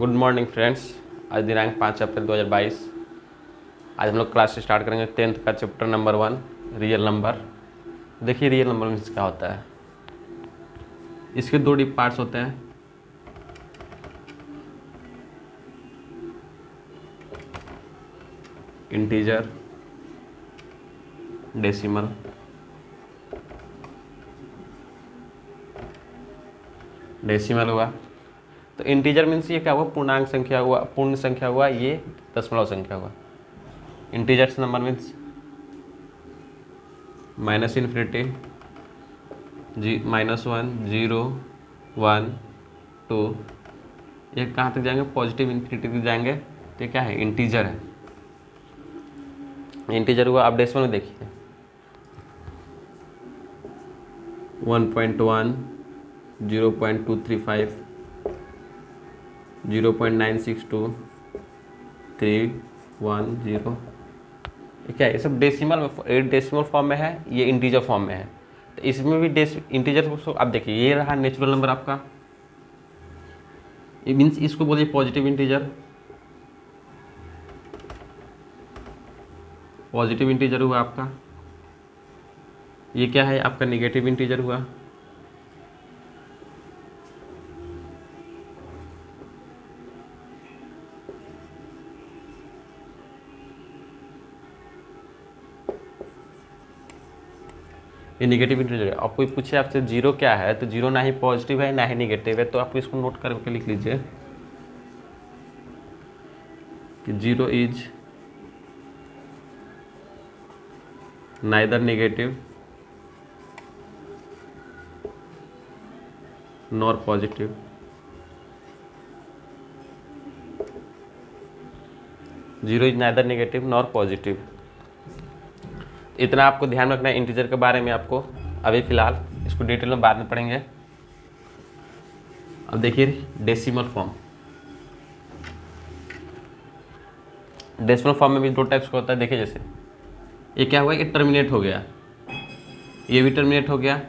Good morning friends. आज दिनांक 5 अप्रैल 2022। आज हम लोग क्लास स्टार्ट करेंगे 10th का चैप्टर नंबर 1 रियल नंबर। देखिए रियल नंबर मीन्स क्या होता है। इसके दो डीप पार्ट्स होते हैं। Integer, decimal. डेसिमल हुआ तो इंटीजर मीन्स ये क्या हुआ, पूर्णांक संख्या हुआ, पूर्ण संख्या हुआ, ये दशमलव संख्या हुआ। Integers number means minus infinity, -1, 0, 1, 2, ये कहाँ तक जाएंगे, पॉजिटिव इन्फिनिटी तक जाएंगे। तो ये क्या है, इंटीजर है। इंटीजर हुआ। आप डेसिमल में देखिए 1.1, 0.235, 0.962, 3, 1, 0। ये क्या है, ये सब डेसिमल में, डेसिमल फॉर्म में है, ये इंटीजर फॉर्म में है। तो इसमें भी इंटीजर। अब देखिए ये रहा नेचुरल नंबर आपका, ये मीन्स इसको बोलिए पॉजिटिव इंटीजर। पॉजिटिव इंटीजर हुआ आपका। ये क्या है आपका, निगेटिव इंटीजर हुआ। ये निगेटिव इंटीजर है। अब कोई पूछे आपसे जीरो क्या है, तो जीरो ना ही पॉजिटिव है ना ही निगेटिव है, तो आप इसको नोट करके लिख लीजिए कि zero is neither negative nor positive. Zero is neither negative nor positive. इतना आपको ध्यान रखना है इंटीजर के बारे में आपको। अभी फिलहाल इसको डिटेल में बाद में पढ़ेंगे। अब देखिए डेसिमल फॉर्म। डेसिमल फॉर्म में भी दो टाइप्स का होता है। देखिए जैसे ये क्या हुआ, ये टर्मिनेट हो गया, ये भी टर्मिनेट हो गया,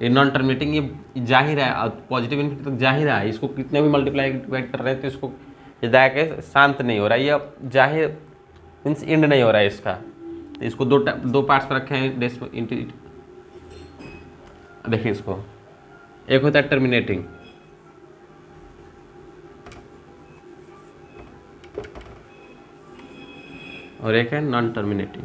ये नॉन टर्मिनेटिंग, ये जा ही रहा है, पॉजिटिव इनपुट तक जा ही रहा है। इसको कितने भी मल्टीप्लाई डिवाइड कर रहे हैं तो इसको ये जाके शांत नहीं हो रहा है, ये अब जाहिर मीन्स एंड नहीं हो रहा है इसका। तो इसको दो पार्ट्स पर रखे हैं डेसिमल। देखिए इसको, एक होता है टर्मिनेटिंग, और एक है नॉन टर्मिनेटिंग।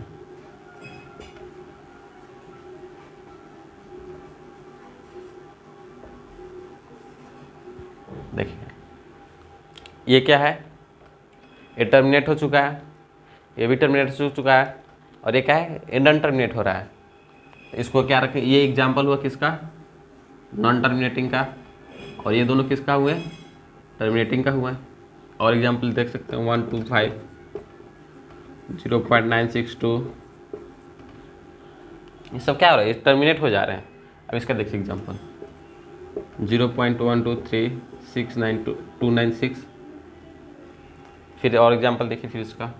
देखिए ये क्या है, ये टर्मिनेट हो चुका है, ये भी टर्मिनेट हो चुका है, और ये क्या है, ये नॉन टर्मिनेट हो रहा है। इसको क्या रखें, ये एग्जाम्पल हुआ किसका, नॉन टर्मिनेटिंग का, और ये दोनों किसका हुए, टर्मिनेटिंग का हुआ है। और एग्जाम्पल देख सकते हैं 125, 0.962, ये सब क्या हो रहा है, ये टर्मिनेट हो जा रहे हैं। अब इसका देखिए एग्जाम्पल 0.123699296। फिर और एग्जाम्पल देखिए, फिर इसका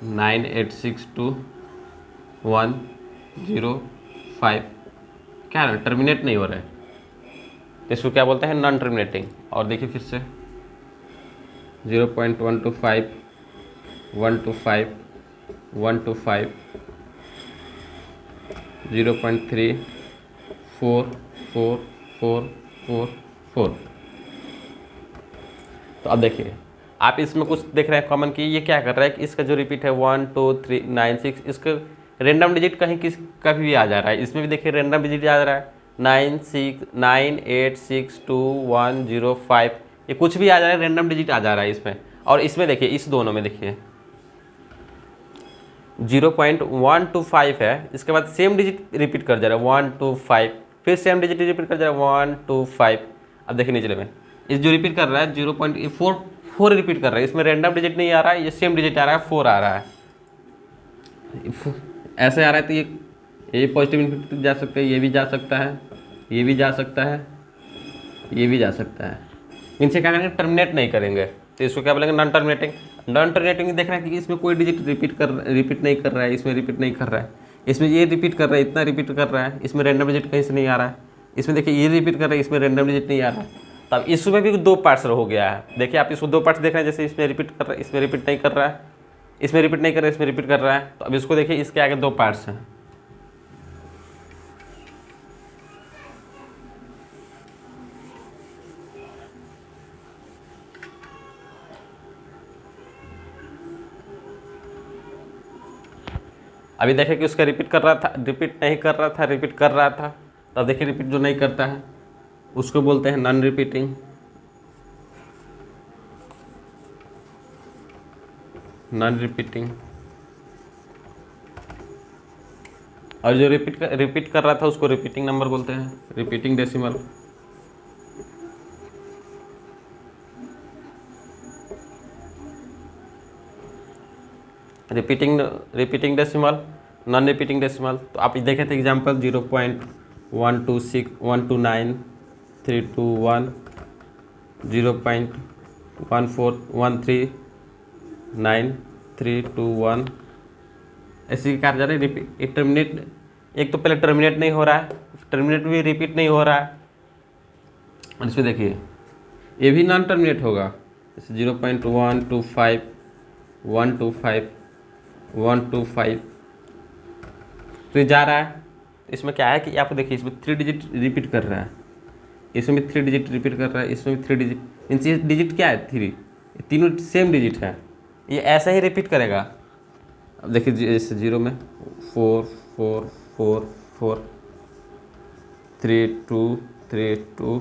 9862105, क्या है, टर्मिनेट नहीं हो रहा है, तो इसको क्या बोलते हैं, नॉन टर्मिनेटिंग। और देखिए फिर से 0.125, 125, 125, 0.3, 4, 4, 4, 4, 4। तो अब देखिए आप इसमें कुछ देख रहे हैं कॉमन की, ये क्या कर रहा है कि इसका जो रिपीट है 1 2 3 9 6, इसका रेंडम डिजिट कहीं किस कभी भी आ जा रहा है। इसमें भी देखिए रेंडम डिजिट आ रहा है 9 6 9 8 6 2 1 0 5, ये कुछ भी आ जा रहा है, रेंडम डिजिट आ जा रहा है इसमें। और इसमें देखिए, इस दोनों में देखिए 0.125 है, इसके बाद सेम डिजिट रिपीट कर जा रहा है 1 2 5, फिर सेम डिजिट रिपीट कर जा रहा है 1 2 5। अब देखिए नीचे में इस जो रिपीट कर रहा है 0.4 रिपीट कर रहा है, इसमें रैंडम डिजिट नहीं आ रहा है, ये सेम डिजिट आ रहा है 4 आ रहा है, ऐसे आ रहा है। तो ये पॉजिटिव इनपुट जा सकते हैं, ये भी जा सकता है, ये भी जा सकता है, ये भी जा सकता है। इनसे क्या करेंगे, टर्मिनेट नहीं करेंगे, तो इसको क्या बोलेंगे, नॉन टर्मिनेटिंग। नॉन टर्मिनेटिंग देख रहे हैं कि इसमें कोई डिजिट रिपीट नहीं कर रहा है, इसमें रिपीट नहीं कर रहा है, इसमें ये रिपीट कर रहा है, इतना रिपीट कर रहा है, इसमें रैंडम डिजिट कहीं से नहीं आ रहा है। इसमें देखिए ये रिपीट कर रहा है, इसमें रैंडम डिजिट नहीं आ रहा है। तो अब इसमें भी 2 पार्ट्स हो गया है। देखिए आप इसको 2 पार्ट्स देख रहे हैं, जैसे इसमें रिपीट कर रहा है, इसमें रिपीट नहीं कर रहा है, इसमें रिपीट नहीं कर रहा है, इसमें रिपीट कर रहा है। तो अब इसको देखिए, इसके आगे 2 पार्ट्स हैं। अभी देखिए कि उसका रिपीट कर रहा था, रिपीट नहीं कर रहा था, रिपीट कर रहा था। तो अब देखिए रिपीट जो नहीं करता है उसको बोलते हैं नॉन रिपीटिंग, नॉन रिपीटिंग। और जो रिपीट कर रहा था उसको रिपीटिंग नंबर बोलते हैं, repeating decimal. Repeating decimal, non repeating decimal. तो आप देखे थे एग्जांपल 0.126129321, 0.1413931, ऐसी कार जा रही रिपीट टर्मिनेट। एक तो पहले टर्मिनेट नहीं हो रहा है, टर्मिनेट भी रिपीट नहीं हो रहा है। और इसमें देखिए ये भी नॉन टर्मिनेट होगा, जैसे 0.125 125 125, तो ये जा रहा है। इसमें क्या है कि आपको देखिए इसमें 3 डिजिट रिपीट कर रहा है, इसमें भी 3 डिजिट रिपीट कर रहा है, इसमें भी 3 डिजिट। इनसे डिजिट क्या है 3, ये तीनों सेम डिजिट है, ये ऐसा ही रिपीट करेगा। अब देखिए जैसे 0 में 4 4 4 4 3 2 3 2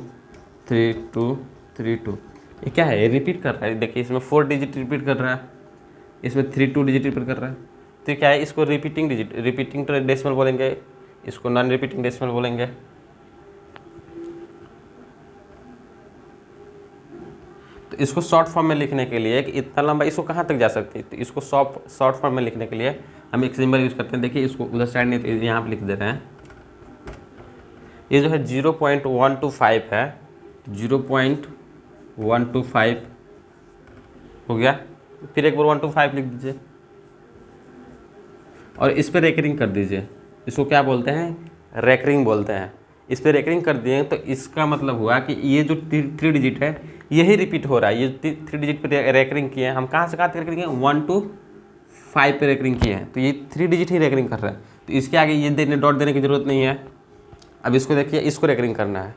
3 2 3 2, ये क्या है, ये रिपीट कर रहा है। देखिए इसमें 4 डिजिट रिपीट कर रहा है, इसमें 3 2 डिजिट रिपीट कर रहा है। तो क्या है, इसको रिपीटिंग डिजिट, रिपीटिंग डेसिमल बोलेंगे, इसको नॉन रिपीटिंग डेसिमल बोलेंगे। तो इसको शॉर्ट फॉर्म में लिखने के लिए कि इतना लंबा इसको कहाँ तक जा सकती है, तो इसको शॉर्ट फॉर्म में लिखने के लिए हम एक सिंबल यूज़ करते हैं। देखिए इसको उधर साइड नहीं, तो यहाँ पर लिख दे रहे हैं। ये जो है 0.125 है, 0.125 हो गया। फिर एक बार 125 लिख दीजिए और इस पर रेकरिंग कर दीजिए। इसको क्या बोलते हैं, रेकरिंग बोलते हैं। इस पर रेकरिंग कर दिए तो इसका मतलब हुआ कि ये जो 3 डिजिट है यही रिपीट हो रहा है। ये 3 डिजिट पे रेकरिंग किए हैं हम, कहाँ से कहाँ तक रेकरिंग किए, 1 to 5 पे रेकरिंग किए हैं, तो ये 3 डिजिट ही रेकरिंग कर रहा है। तो इसके आगे ये डॉट देने की जरूरत नहीं है। अब इसको देखिए, इसको रेकरिंग करना है,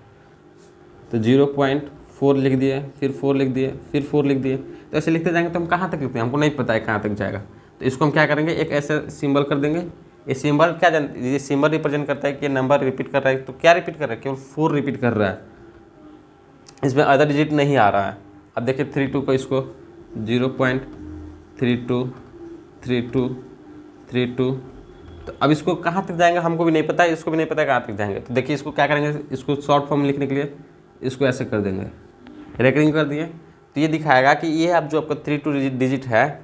तो 0.4 लिख दिए, फिर 4 लिख दिए, फिर 4 लिख दिए। तो ऐसे लिखते जाएंगे तो हम कहाँ तक लिखते हैं, हमको नहीं पता है कहाँ तक जाएगा। तो इसको हम क्या करेंगे, एक ऐसे सिंबल कर देंगे। ये सिंबल क्या ये सिंबल रिप्रेजेंट करता है कि ये नंबर रिपीट कर रहा है। तो क्या रिपीट कर रहा है, केवल 4 रिपीट कर रहा है, इसमें अदर डिजिट नहीं आ रहा है। अब देखिए 32 को, इसको 0.323232। तो अब इसको कहाँ तक जाएंगे हमको भी नहीं पता है, इसको भी नहीं पता है कहाँ तक जाएंगे। तो देखिए इसको क्या करेंगे, इसको शॉर्ट फॉर्म में लिखने के लिए इसको ऐसे कर देंगे, रेकरिंग कर दिए। तो ये दिखाएगा कि ये अब जो आपका 32 डिजिट है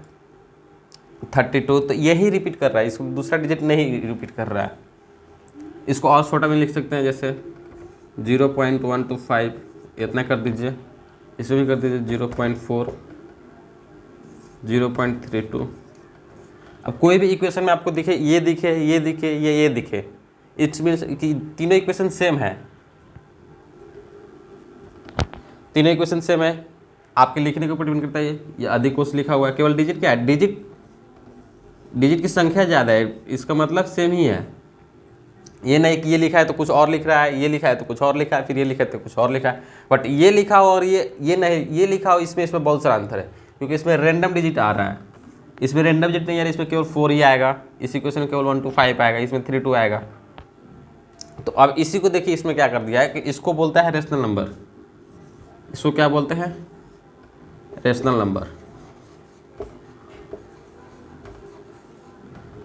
32, तो यही रिपीट कर रहा है, इसको दूसरा डिजिट नहीं रिपीट कर रहा है। इसको और छोटा में लिख सकते हैं, जैसे 0.125 इतना कर दीजिए, इसे भी कर दीजिए 0.4 0.32। अब कोई भी इक्वेशन में आपको दिखे, ये दिखे, ये दिखे, ये दिखे, इट्स मीन्स कि तीनों इक्वेशन सेम है, तीनों इक्वेशन सेम है। आपके लिखने के ऊपर डिपेंड करता है। ये अधिक कोश लिखा हुआ है, केवल डिजिट क्या है, डिजिट की संख्या ज़्यादा है, इसका मतलब सेम ही है। ये नहीं कि ये लिखा है तो कुछ और लिख रहा है, ये लिखा है तो कुछ और लिखा है, फिर ये लिखा है तो कुछ और लिखा है। बट ये लिखा हो और ये नहीं, ये लिखा हो, इसमें बहुत सारा अंतर है, क्योंकि इसमें रैंडम डिजिट आ रहा है, इसमें रैंडम डिजिट नहीं आ रहा है। इसमें केवल 4 ही आएगा, इसी क्वेश्चन में केवल 1 to 5 आएगा, इसमें 3 2 आएगा। तो अब इसी को देखिए, इसमें क्या कर दिया है कि इसको बोलता है रेशनल नंबर। इसको क्या बोलते हैं, रेशनल नंबर,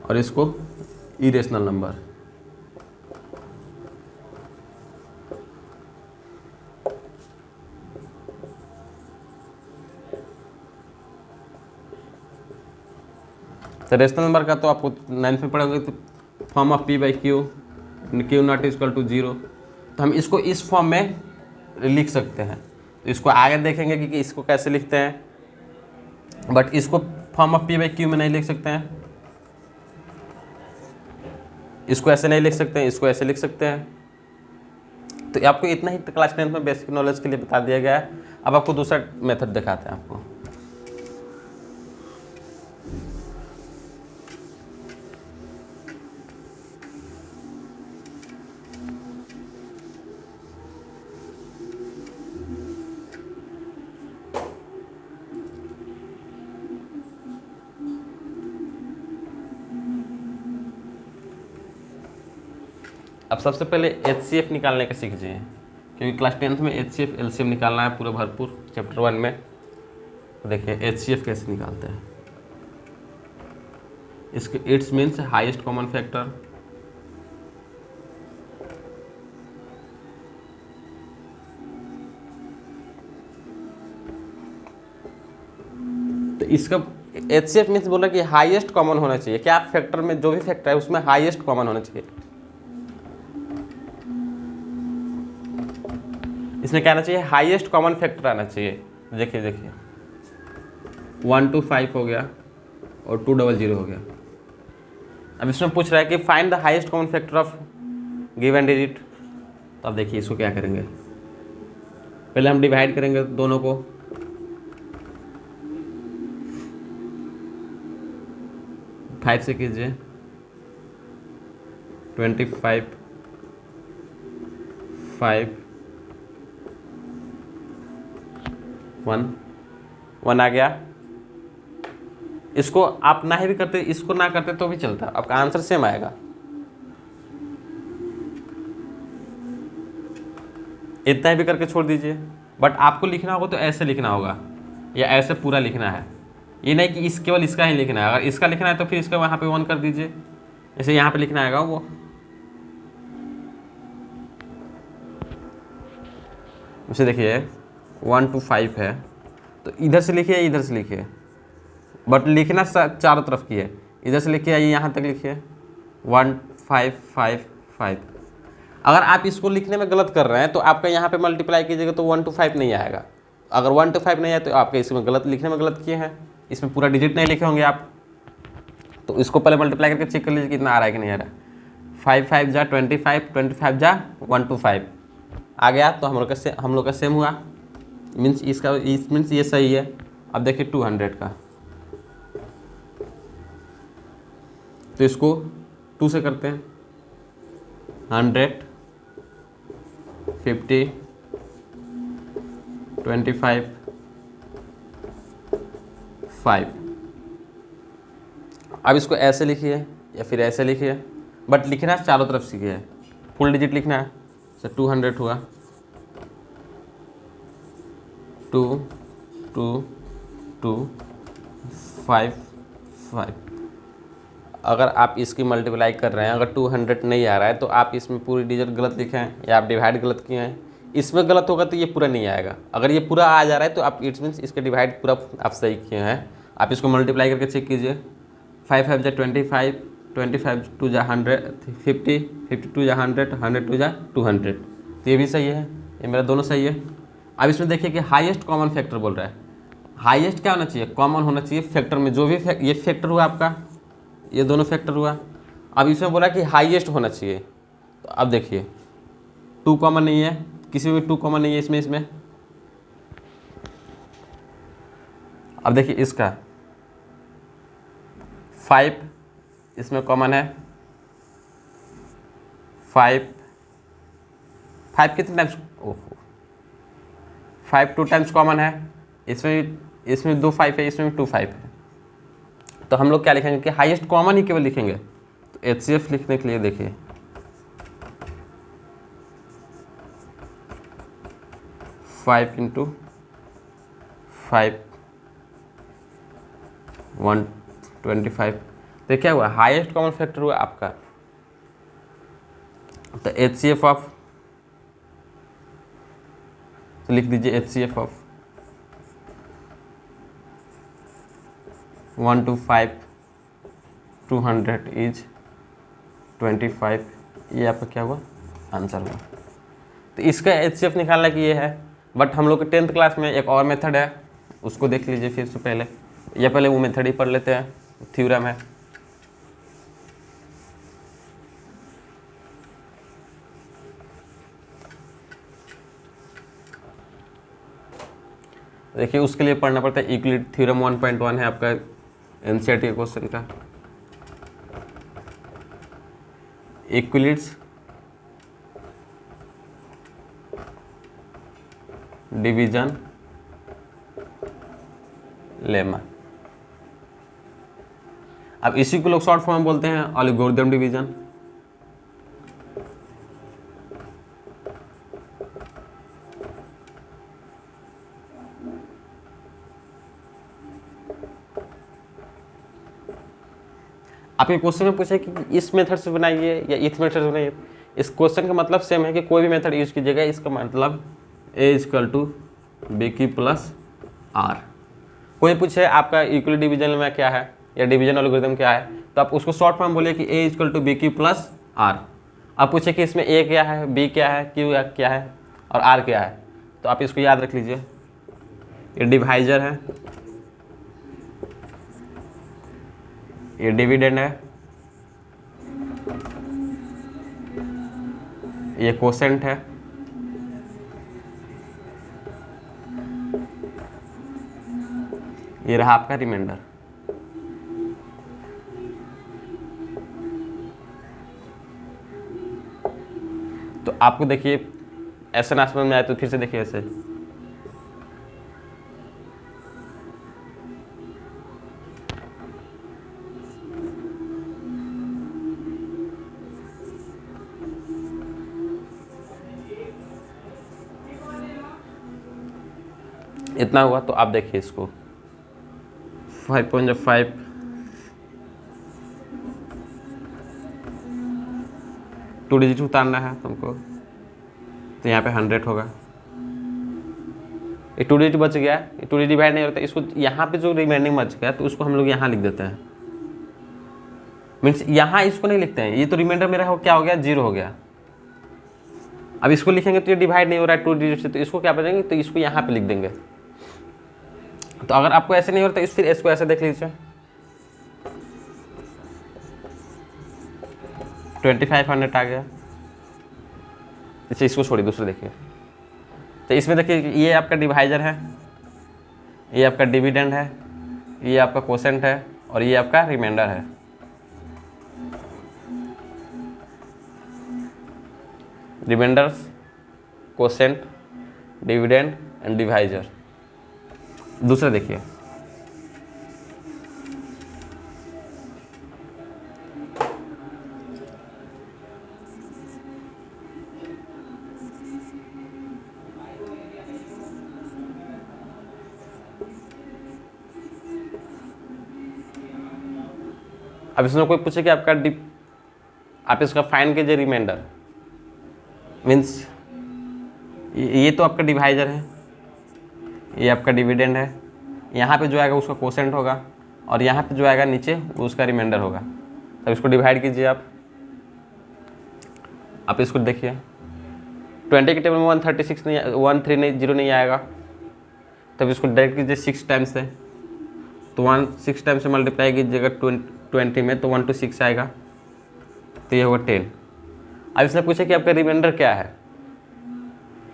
और इसको इरेशनल नंबर। तो रेशनल नंबर का तो आपको 9th में पढ़ोगे, तो form of P by Q, Q not equal to 0। तो हम इसको इस फॉर्म में लिख सकते हैं। तो इसको आगे देखेंगे कि इसको कैसे लिखते हैं, बट इसको form of P by Q में नहीं लिख सकते हैं। इसको ऐसे नहीं लिख सकते हैं, इसको ऐसे लिख सकते हैं। तो आपको इतना ही क्लास 10th में बेसिक नॉलेज के लिए बता दिया गया है। अब आपको दूसरा मेथड दिखाते हैं आपको। अब सबसे पहले HCF निकालने का सीख जाइए, क्योंकि क्लास 10th में HCF LCM निकालना है पूरा भरपूर चैप्टर 1 में। तो देखिए HCF कैसे निकालते हैं। इसके it's means highest common factor, तो इसका HCF मीन्स बोला कि हाईएस्ट कॉमन होना चाहिए। क्या फैक्टर में जो भी फैक्टर है उसमें हाईएस्ट कॉमन होना चाहिए। इसमें क्या आना चाहिए, हाईएस्ट कॉमन फैक्टर आना चाहिए। देखिए 1 to 5 हो गया और 200 हो गया। अब इसमें पूछ रहा है कि find the highest common factor of given digit. तो अब देखिए इसको क्या करेंगे, पहले हम डिवाइड करेंगे दोनों को। फाइव से कीजिए 25, 5, 1 आ गया। इसको आप ना ही भी करते, इसको ना करते तो भी चलता, आपका आंसर सेम आएगा। इतना ही भी करके छोड़ दीजिए। बट आपको लिखना होगा तो ऐसे लिखना होगा, या ऐसे पूरा लिखना है। ये नहीं कि केवल इसका ही लिखना है। अगर इसका लिखना है तो फिर इसका वहाँ पे 1 कर दीजिए, जैसे यहाँ पे लिखना आएगा वो। उसे देखिए 1 to 5 है, तो इधर से लिखिए इधर से लिखिए, बट लिखना चारों तरफ की है। इधर से लिखिए यहाँ तक लिखिए 1 5 5 5। अगर आप इसको लिखने में गलत कर रहे हैं तो आपका यहाँ पे मल्टीप्लाई कीजिएगा तो 1 to 5 नहीं आएगा। अगर 1 to 5 नहीं आए तो आपके इसमें गलत लिखने में गलत किए हैं, इसमें पूरा डिजिट नहीं लिखे होंगे आप। तो इसको पहले मल्टीप्लाई करके चेक कर लीजिए कितना आ रहा है कि नहीं आ रहा है। 5 5 जा 25, 25 जा 1 to 5 आ गया। तो हम लोग का सेम हुआ, मीन्स इसका मीन्स ये सही है। अब देखिए 200 का, तो इसको 2 से करते हैं। 100, 50, 25, 5। अब इसको ऐसे लिखिए या फिर ऐसे लिखिए, बट लिखना चारों तरफ सीखिए, फुल डिजिट लिखना है। तो 200 हुआ, 2 2 2 5 5। अगर आप इसकी मल्टीप्लाई कर रहे हैं, अगर 200 नहीं आ रहा है तो आप इसमें पूरी डिजिट गलत लिखे हैं या आप डिवाइड गलत किए हैं। इसमें गलत होगा तो ये पूरा नहीं आएगा। अगर ये पूरा आ जा रहा है तो आप इट्स मीन्स इसका डिवाइड पूरा आप सही किए हैं। आप इसको मल्टीप्लाई करके चेक कीजिए। 5 5 जा 25, 25 2 जा 100, 50, 52 जा 100, 100 जा 200। तो ये भी सही है, ये मेरा दोनों सही है। अब इसमें देखिए कि हाईएस्ट कॉमन फैक्टर बोल रहा है। हाईएस्ट क्या होना चाहिए, कॉमन होना चाहिए फैक्टर में। जो भी ये फैक्टर हुआ आपका, ये दोनों फैक्टर हुआ। अब इसमें बोला कि हाईएस्ट होना चाहिए। तो अब देखिए 2 कॉमन नहीं है, किसी में 2 कॉमन नहीं है इसमें। अब देखिए इसका 5 इसमें कॉमन है। 5 कितने टाइम्स, ओहो 5 2 टाइम्स कॉमन है। इसमें 2 5 है, इसमें भी 2 5 है। तो हम लोग क्या लिखेंगे कि हाईएस्ट कॉमन ही केवल लिखेंगे। तो HCF लिखने के लिए देखिए 5 × 5 125। तो क्या हुआ, हाईएस्ट कॉमन फैक्टर हुआ आपका। तो HCF ऑफ, तो लिख दीजिए HCF ऑफ 1 to 5 200 इज 25। ये आपका क्या हुआ, आंसर हुआ। तो इसका HCF निकालना कि ये है। बट हम लोग के 10th क्लास में एक और मेथड है, उसको देख लीजिए फिर से पहले, या पहले वो मेथड ही पढ़ लेते हैं, थ्योरम है। देखिए उसके लिए पढ़ना पड़ता है यूक्लिड थ्योरम 1.1 है आपका एनसीईआरटी क्वेश्चन का, यूक्लिड्स डिवीजन लेमा। अब इसी को लोग शॉर्ट फॉर्म बोलते हैं एल्गोरिथम डिवीजन। आपके क्वेश्चन में पूछे कि इस मेथड से बनाइए या इस मेथड से बनाइए, इस क्वेश्चन का मतलब सेम है कि कोई भी मेथड यूज कीजिएगा, इसका मतलब a इक्वल टू बी की प्लस आर। कोई पूछे आपका यूक्लिड डिवीजन में क्या है या डिवीजन एल्गोरिथम क्या है, तो आप उसको शॉर्ट फॉर्म बोलिए कि a इक्वल टू बी की प्लस आर। आप पूछे कि इसमें a क्या है, b क्या है, q क्या है और r क्या है, तो आप इसको याद रख लीजिए। ये डिवाइजर है, ये डिविडेंड है, ये कोसेंट है, ये रहा आपका रिमाइंडर। तो आपको देखिए ऐसा ना समझ में आए तो फिर से देखिए ऐसे, इतना हुआ। तो आप देखिए इसको 5.5 2 डिजिट उतारना है तुमको, तो यहाँ पे 100 होगा। ये 2 डिजिट बच गया, ये 2 डिजिट डिवाइड नहीं होता, इसको यहाँ पे जो रिमाइंडिंग बच गया तो उसको हम लोग यहाँ लिख देते हैं। मीन्स यहाँ इसको नहीं लिखते हैं, ये तो रिमाइंडर मेरा क्या हो गया, 0 हो गया। अब इसको लिखेंगे तो ये डिवाइड नहीं हो रहा है 2 डिजिट से, तो इसको क्या बचेंगे, तो इसको यहाँ पे लिख देंगे। तो अगर आपको ऐसे नहीं हो रहा तो फिर इसको ऐसे देख लीजिए, 2500 आ गया। इसको छोड़िए, दूसरे देखिए। तो इसमें देखिए ये आपका डिवाइजर है, ये आपका डिविडेंड है, ये आपका कोसेंट है और ये आपका रिमाइंडर है। Remainders, quotient, dividend and divisor. दूसरा देखिए, अब इसमें कोई पूछे कि आपका आप इसका फाइंड कीजिए रिमाइंडर। मीन्स ये तो आपका डिवाइजर है, ये आपका डिविडेंड है, यहाँ पे जो आएगा उसका कोसेंट होगा और यहाँ पे जो आएगा नीचे वो उसका रिमाइंडर होगा। तब इसको डिवाइड कीजिए आप इसको देखिए 20 के टेबल में 136 नहीं, 13 नहीं, 0 नहीं आएगा। तब इसको डायरेक्ट कीजिए 6 टाइम्स से, तो 6 टाइम्स से मल्टीप्लाई कीजिएगा 20 में, तो 1 to 6 आएगा, तो ये होगा 10। अब इसने पूछा कि आपका रिमाइंडर क्या है,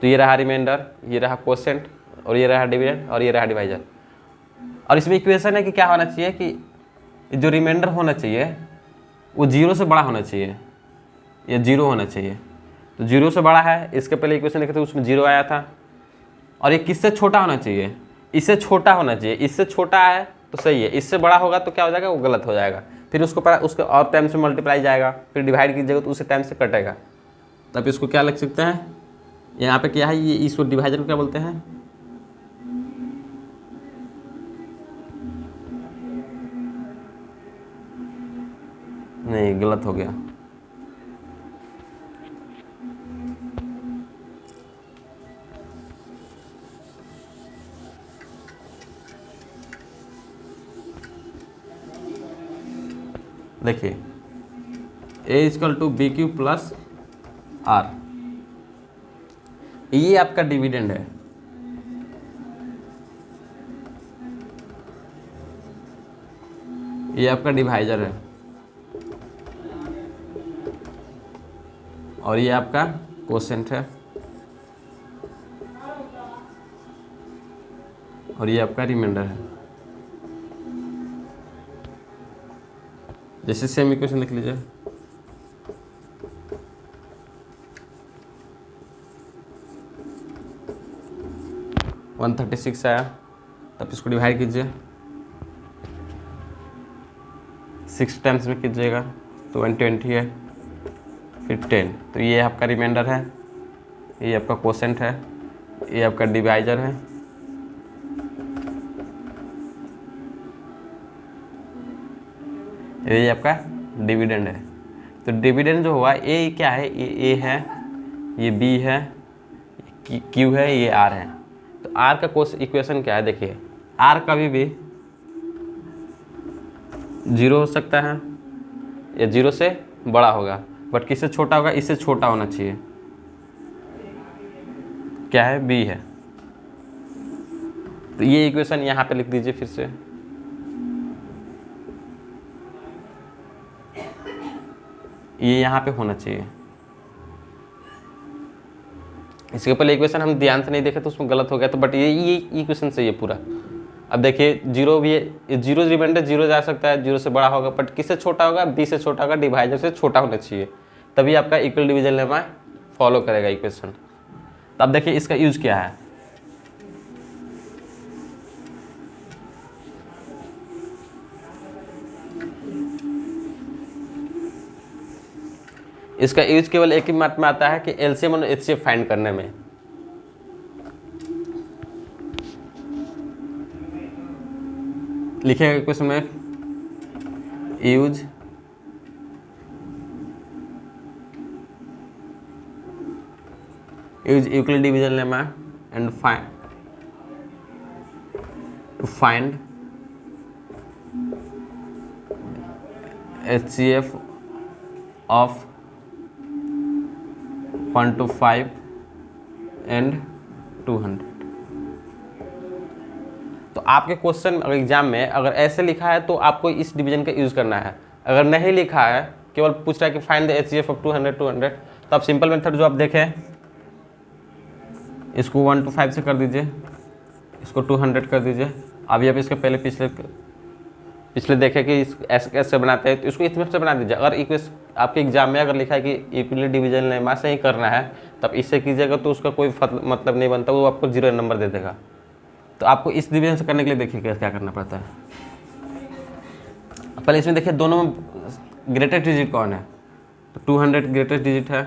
तो ये रहा रिमाइंडर, ये रहा कोसेंट और ये रहा डिविडेंड और ये रहा डिवाइजर। और इसमें इक्वेशन है कि क्या होना चाहिए कि जो रिमाइंडर होना चाहिए वो 0 से बड़ा होना चाहिए, ये 0 होना चाहिए। तो 0 से बड़ा है, इसके पहले इक्वेशन लिखे थे उसमें 0 आया था। और ये किससे छोटा होना चाहिए, इससे छोटा होना चाहिए। इससे छोटा है तो सही है, इससे बड़ा होगा तो क्या हो जाएगा, वो गलत हो जाएगा। फिर उसके और टाइम से मल्टीप्लाई जाएगा, फिर डिवाइड कीजिएगा तो उसी टाइम से कटेगा। तब इसको क्या लिख सकते हैं, यहाँ पे क्या है, ये इसको डिवाइजर को क्या बोलते हैं, नहीं गलत हो गया, देखिए a equal to B Q plus R, ये आपका डिविडेंड है, ये आपका डिवाइजर है और ये आपका कोसेंट है। और ये आपका रिमाइंडर है। जैसे सेम इक्वेशन लिख लीजिए, वन 36 आया, तब इसको डिवाइड कीजिए 6 टाइम्स में कीजिएगा तो 120 है, फिर 10, तो ये आपका रिमाइंडर है, ये आपका कोसेंट है, ये आपका डिवाइजर है, ये आपका डिविडेंड है। तो डिविडेंड जो हुआ ए क्या है, ये ए है, ये बी है, क्यू है, ये आर है। तो आर का कोस इक्वेशन क्या है, देखिए आर कभी भी 0 हो सकता है या 0 से बड़ा होगा, बट किससे छोटा होगा, इससे छोटा होना चाहिए। क्या है, बी है। तो ये इक्वेशन यहाँ पे लिख दीजिए फिर से, ये यहाँ पे होना चाहिए। इसके पहले इक्वेशन हम ध्यान से नहीं देखे तो उसमें गलत हो गया, तो बट ये इक्वेशन से ये पूरा। अब देखिए 0 भी है, 0 रिमाइंडर 0 जा सकता है, 0 से बड़ा होगा, बट किससे छोटा होगा, बी से छोटा होगा, डिवाइजर से छोटा होना चाहिए, तभी आपका इक्वल डिवीजन लेमा फॉलो करेगा इक्वेशन। तो अब देखिए इसका यूज क्या है, इसका यूज केवल एक ही बात में आता है कि एलसीएम और एचसीएफ फाइंड करने में। लिखिएगा क्वेश्चन में, use Euclid division lemma and find HCF of 1 to 5 and 200। तो आपके क्वेश्चन अगर एग्जाम में अगर ऐसे लिखा है तो आपको इस डिवीजन का यूज़ करना है। अगर नहीं लिखा है, केवल पूछ रहा है कि फाइंड द एचसीएफ ऑफ 200 तो आप सिंपल मेथड जो आप देखें, इसको 1 to 5 से कर दीजिए, इसको 200 कर दीजिए। अभी आप इसके पहले पिछले देखें कि इस ऐसे बनाते हैं, तो इसको इसमें से बना दीजिए। अगर इक्वेशन आपके एग्जाम में अगर लिखा है कि इक्वली डिवीजन लेमा से ही करना है, तब इससे कीजिएगा तो उसका कोई मतलब नहीं बनता, वो आपको 0 नंबर दे देगा। तो आपको इस डिवीजन से करने के लिए देखिए क्या करना पड़ता है। पहले इसमें देखिए दोनों में ग्रेटेस्ट डिजिट कौन है, तो 200 ग्रेटेस्ट डिजिट है,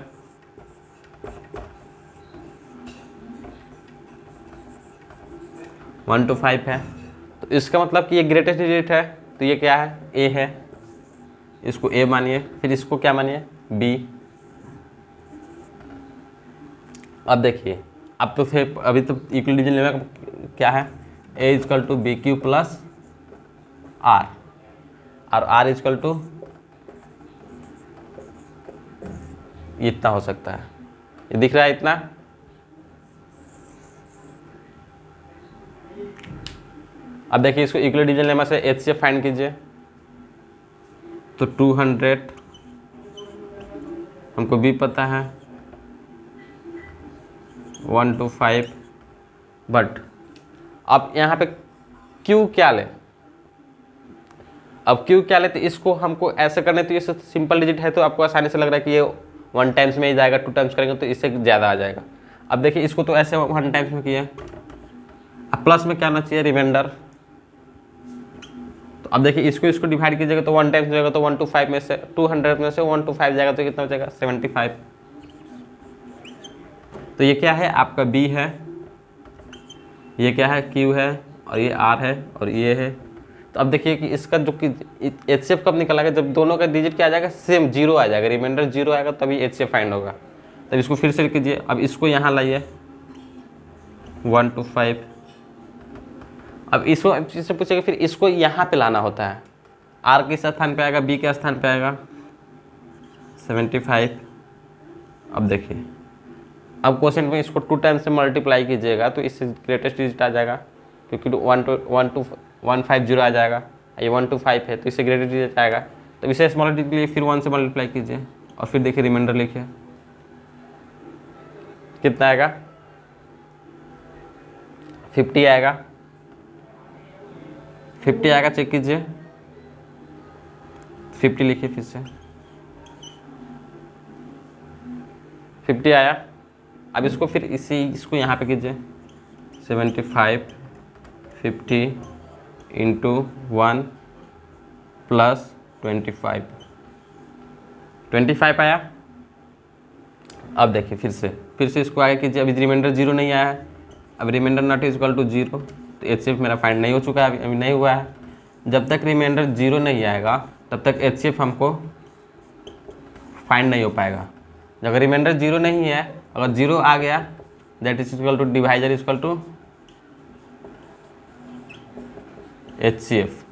वन टू 5 है, तो इसका मतलब कि ये ग्रेटेस्ट डिजिट है, तो ये क्या है, ए है, इसको ए मानिए, फिर इसको क्या मानिए, बी। अब देखिए, अब तो फिर अभी तो इक्वल डिवीजन लेवल क्या है, A equal to B Q plus R, और आर इजकल टू इतना हो सकता है, ये दिख रहा है इतना। अब देखिए इसको इक्वल डिवीजन लेमा से एचसीएफ फाइंड कीजिए, तो 200 हमको भी पता है, 1 to 5, बट अब यहाँ पे क्यू क्या ले, अब क्यू क्या ले, तो इसको हमको ऐसे करने, तो ये सिंपल डिजिट है तो आपको आसानी से लग रहा है कि ये 1 टाइम्स में ही जाएगा, 2 टाइम्स करेंगे तो इससे ज़्यादा आ जाएगा। अब देखिए इसको तो ऐसे 1 टाइम्स में किया, अब प्लस में क्या आना चाहिए, रिमाइंडर। तो अब देखिए इसको डिवाइड कीजिएगा तो 1 टाइम्स जाएगा, तो 1 to 5 में से 200 में से 1 to 5 जाएगा तो कितना हो जाएगा, 75। तो ये क्या है, आपका बी है, ये क्या है, क्यू है, और ये आर है, और ये है। तो अब देखिए कि इसका जो कि एचसीएफ कब निकलेगा, जब दोनों का डिजिट क्या आ जाएगा, सेम 0 आ जाएगा, रिमाइंडर 0 आएगा तभी एचसीएफ फाइंड होगा। तब इसको फिर से कीजिए, अब इसको यहाँ लाइए 1 to 5, अब इससे पूछेगा फिर इसको यहाँ पे लाना होता है, आर के स्थान पे आएगा, बी के स्थान पे आएगा 75। अब देखिए, अब क्वेश्चन में इसको 2 टाइम्स से मल्टीप्लाई कीजिएगा तो इससे ग्रेटेस्ट डिजिट आ जाएगा, क्योंकि 150 आ जाएगा, ये 1 to 5 है तो इससे ग्रेटेस्ट डिजिट आएगा। तो इसे स्मॉल डिजिट के लिए फिर 1 से मल्टीप्लाई कीजिए, और फिर देखिए रिमाइंडर लिखिए, कितना आएगा, 50 आएगा। 50 आएगा, चेक कीजिए। 50 लिखिए फिर से, 50 आया। अब इसको फिर इसको यहाँ पे कीजिए, 75 50 इंटू 1 प्लस 25 आया। अब देखिए फिर से इसको आगे कीजिए। अभी रिमाइंडर 0 नहीं आया है, अब रिमाइंडर नॉट इक्वल टू 0, तो HCF मेरा फाइंड नहीं हो चुका है, अभी नहीं हुआ है। जब तक रिमाइंडर 0 नहीं आएगा तब तक HCF हमको फाइंड नहीं हो पाएगा। अगर रिमाइंडर 0 नहीं है, अगर 0 आ गया, that is equal to divisor equal to HCF।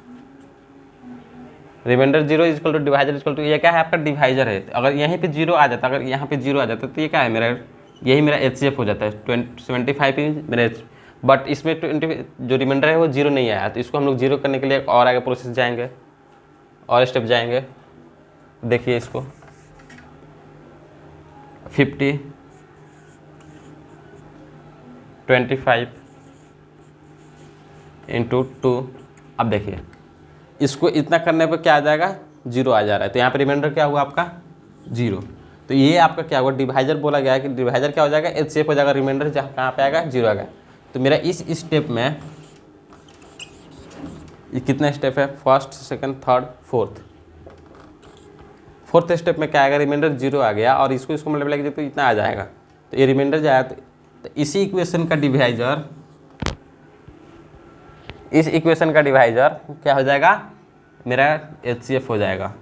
Remainder 0 equal to divisor equal to, ये क्या है आपका डिवाइजर है। अगर यहीं पे 0 आ जाता, अगर यहाँ पे 0 आ जाता तो ये क्या है मेरा, यही मेरा HCF हो जाता है। 75 ही मेरा बट इसमें 20 जो रिमाइंडर है वो 0 नहीं आया, तो इसको हम लोग 0 करने के लिए और आगे प्रोसेस जाएंगे और स्टेप जाएंगे। देखिए इसको 50 25 इंटू 2। अब देखिए इसको इतना करने पर क्या आ जाएगा, 0 आ जा रहा है, तो यहाँ पे रिमाइंडर क्या हुआ आपका 0। तो ये आपका क्या हुआ, डिवाइजर बोला गया है कि डिवाइजर क्या हो जाएगा, HCF हो जाएगा। रिमाइंडर जहाँ कहाँ पे आएगा, 0 आ गया। तो मेरा इस स्टेप में कितना स्टेप है, first second third fourth step में क्या आएगा, रिमाइंडर 0 आ गया और इसको मल्टीप्लाई कीजिए तो इतना आ जाएगा। तो ये रिमाइंडर जाए तो इसी इक्वेशन का डिवाइजर, इस इक्वेशन का डिवाइजर क्या हो जाएगा, मेरा HCF हो जाएगा।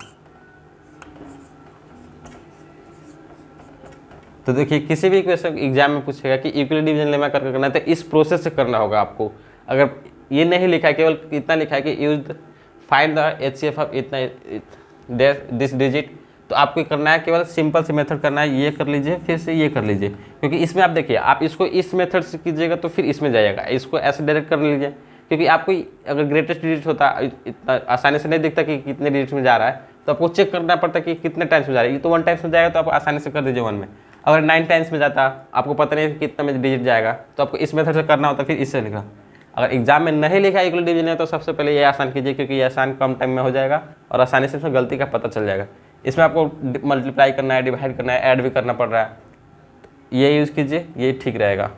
तो देखिए किसी भी इक्वेशन एग्जाम में पूछेगा कि इक्वल डिवीजन लेमा करके करना है, तो इस प्रोसेस से करना होगा आपको। अगर ये नहीं लिखा है, केवल इतना लिखा है कि use find the HCF of इतना दिस डिजिट, तो आपको करना है केवल सिंपल से मेथड करना है। ये कर लीजिए, फिर से ये कर लीजिए, क्योंकि इसमें आप देखिए आप इसको इस मेथड से कीजिएगा तो फिर इसमें जाएगा। इसको ऐसे डायरेक्ट कर लीजिए, क्योंकि आपको अगर ग्रेटेस्ट डिजिट होता इतना आसानी से नहीं दिखता कि कितने डिजिट में जा रहा है, तो आपको चेक करना पड़ता कि कितने टाइम्स में जा रहा है। ये तो 1 टाइम्स में जाएगा तो आप आसानी से कर दीजिए 1 में। अगर 9 टाइम्स में जाता, आपको पता नहीं कितना में डिजिट जाएगा, तो आपको इस मेथड से करना होता, फिर इससे लिखा। अगर एग्जाम में नहीं लिखा इक्वल डिवीजन है तो सबसे पहले ये आसान कीजिए, क्योंकि ये आसान कम टाइम में हो जाएगा और आसानी से इसमें गलती का पता चल जाएगा। इसमें आपको मल्टीप्लाई करना है, डिवाइड करना है, ऐड भी करना पड़ रहा है, ये यूज़ कीजिए, ये ठीक रहेगा।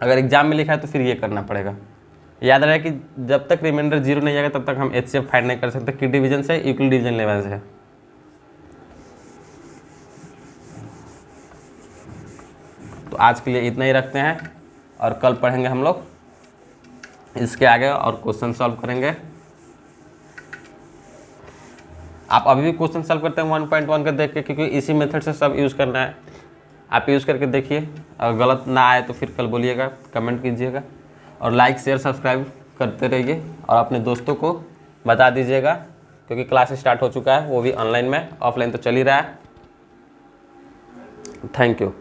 अगर एग्जाम में लिखा है तो फिर ये करना पड़ेगा। याद रहे कि जब तक रिमाइंडर 0 नहीं आएगा तब तक हम HCF फाइंड नहीं कर सकते कि डिवीजन से, इक्वल डिवीजन लेवल से। तो आज के लिए इतना ही रखते हैं और कल पढ़ेंगे हम लोग इसके आगे और क्वेश्चन सॉल्व करेंगे। आप अभी भी क्वेश्चन सॉल्व करते हैं 1.1 का देख के, क्योंकि इसी मेथड से सब यूज़ करना है। आप यूज़ करके देखिए, अगर गलत ना आए तो फिर कल बोलिएगा, कमेंट कीजिएगा और लाइक शेयर सब्सक्राइब करते रहिए और अपने दोस्तों को बता दीजिएगा, क्योंकि क्लास स्टार्ट हो चुका है, वो भी ऑनलाइन में, ऑफलाइन तो चल ही रहा है। Thank you.